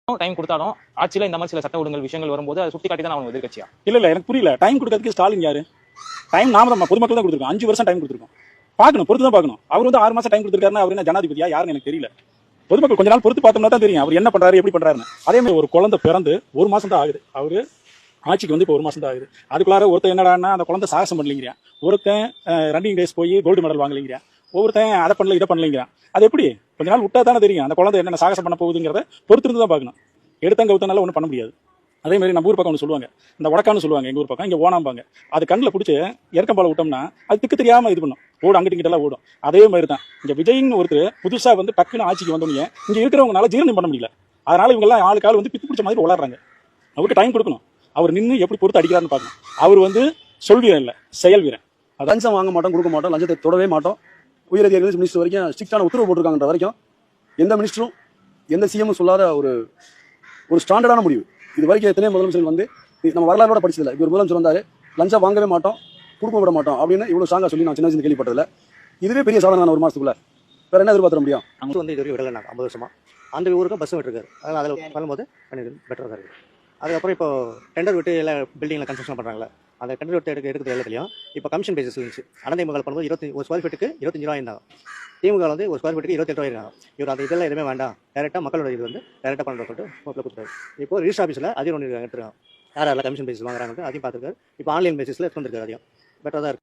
Time கொடுத்தாலும் ஆட்சியில இந்த மாதிரி சில சட்ட ஒழுங்கல் விஷயங்கள் வரும்போது அதை சுட்டி காட்டி தான் அவங்க எதிர்க்கட்சியா? இல்ல எனக்கு புரியல. டைம் கொடுக்கறதுக்கு ஸ்டாலின் யாரு? டைம் நாம தான் பொதுமக்கள் தான் கொடுத்துருக்கோம். 5 வருஷம் டைம் கொடுத்துருக்கோம். பார்க்கணும், பொறுத்து தான் பார்க்கணும். அவர் வந்து 6 மாசம் டைம் கொடுத்துருக்காருன்னா அவர் என்ன ஜனாதிபதியா யாருன்னு எனக்கு தெரியல. பொதுமக்கள் கொஞ்ச நாள் பொறுத்து பார்த்தோம்னா தான் தெரியும் அவர் என்ன பண்றாரு, எப்படி பண்றாருன்னு. அதே மாதிரி ஒரு குழந்தை பிறந்து 1 மாசம் தான் ஆகுது. அவரு ஆட்சிக்கு வந்து இப்போ 1 மாசம் தான் ஆகுது. அதுக்குள்ளார ஒருத்தன் என்னடான்னா அந்த குழந்தை சாகசம் பண்ணலைங்கிறான், ஒருத்தன் ரன்னிங் ரேஸ் போய் கோல்டு மெடல் வாங்கலைங்கிறான், ஒவ்வொருத்தன் அதை பண்ணல இதை பண்ணலைங்கிறான். அது எப்படி? கொஞ்ச நாள் விட்டா தானே தெரியும் அந்த குழந்தை என்னென்ன சாகசம் பண்ண போகுதுங்கிறத பொறுத்திருந்து தான் பார்க்கணும். எடுத்தங்க கவுத்தனால ஒன்றும் பண்ண முடியாது. அதே மாதிரி நம்ம ஊர் பக்கம் ஒன்று சொல்லுவாங்க, இந்த வடக்கான்னு சொல்லுவாங்க, எங்க ஊர் பக்கம் இங்கே ஓனாம்பாங்க. அது கண்ணில் பிடிச்சி இறக்கம்பால விட்டோம்னா அது திக்கு தெரியாம இது பண்ணும், ஓடும், அங்கிட்டு இங்கிட்டலாம் ஓடும். அதே மாதிரி தான் இங்க விஜய்னு ஒருத்தர் புதுசா வந்து டக்குன்னு ஆட்சிக்கு வந்தோடனே இங்க இருக்கிறவங்களால ஜீரணம் பண்ண முடியல. அதனால இவங்க எல்லாம் ஆளுக்கு ஆள் வந்து பித்து பிடிச்ச மாதிரி விளாடுறாங்க. அவருக்கு டைம் கொடுக்கணும். அவர் நின்று எப்படி பொறுத்து அடிக்கிறாருன்னு பார்க்கணும். அவர் வந்து சொல் வீரன் இல்லை, செயல் வீரன். லஞ்சம் வாங்க மாட்டோம், கொடுக்க மாட்டோம், லஞ்சத்தை தொடவே மாட்டோம். உயரதிகாரிகள் மினிஸ்டர் வரைக்கும் ஸ்ட்ரிக்டான உத்தரவு போட்டிருக்காங்கன்ற வரைக்கும் எந்த மினிஸ்டரும் எந்த சிஎம்மும் சொல்லாத ஒரு ஸ்டாண்டர்டான முடிவு. இது வரைக்கும் எத்தனை முதலமைச்சர்கள் வந்து நம்ம வரலாறோட படிச்சதில்லை. இவர் முதலமைச்சர் வந்தாரு, லஞ்சம் வாங்கவே மாட்டோம், கொடுக்க விட மாட்டோம் அப்படின்னு இவ்வளவு ஸ்ட்ராங்கா சொல்லி நான் சின்ன வயசுல கேள்விப்பட்டதில்ல. இதுவே பெரிய சாதனை. 1 மாசத்துக்குள்ள வேற என்ன எதிர்பார்க்க முடியும்? அங்கே வந்து இது வரைக்கும் விடலை. நாங்கள் 50 வருஷமா அந்த ஊருக்கு பஸ் விட்டுருக்காரு. அதனால் அதில் பண்ணும்போது பெட்டராக தான் இருக்குது. அதுக்கப்புறம் இப்போ டெண்டர் விட்டு எல்லாம் பில்டிங்கில் கன்ஸ்ட்ரக்ஷன் பண்ணுறாங்களே, அந்த டெண்டர் விட்டு எடுக்கிறது எல்லாத்துலையும் இப்போ கமிஷன் பேசிஸ் இருந்துச்சு. அனந்தைமுக பண்ணும்போது ஒரு ஸ்கொயர் ஃபீட்டுக்கு 25 ரூபா இருந்தாங்க. திமுக வந்து ஒரு ஸ்கொயர் ஃபீட்டுக்கு 27 ரூபா இருந்தாங்க. இவர் அந்த இதெல்லாம் எதுவுமே வேண்டாம், டேரெக்டாக மக்களோட இது வந்து டேரெக்டாக பண்ணுற சொல்லிட்டு மொத்தத்தில் கொடுத்துருக்காரு. இப்போ ரிஜிஸ்டர் ஆஃபீஸில் அதையும் ஒன்று எடுத்துருக்காங்க. யாரெல்லாம் கமிஷன் பேசிஸ் வாங்குறாங்க அதையும் பார்த்துருக்காரு. இப்போ ஆன்லைன் பேசிஸில் எடுத்து வந்துருக்காரு. அதையும் பெட்டராக தான் இருக்குது.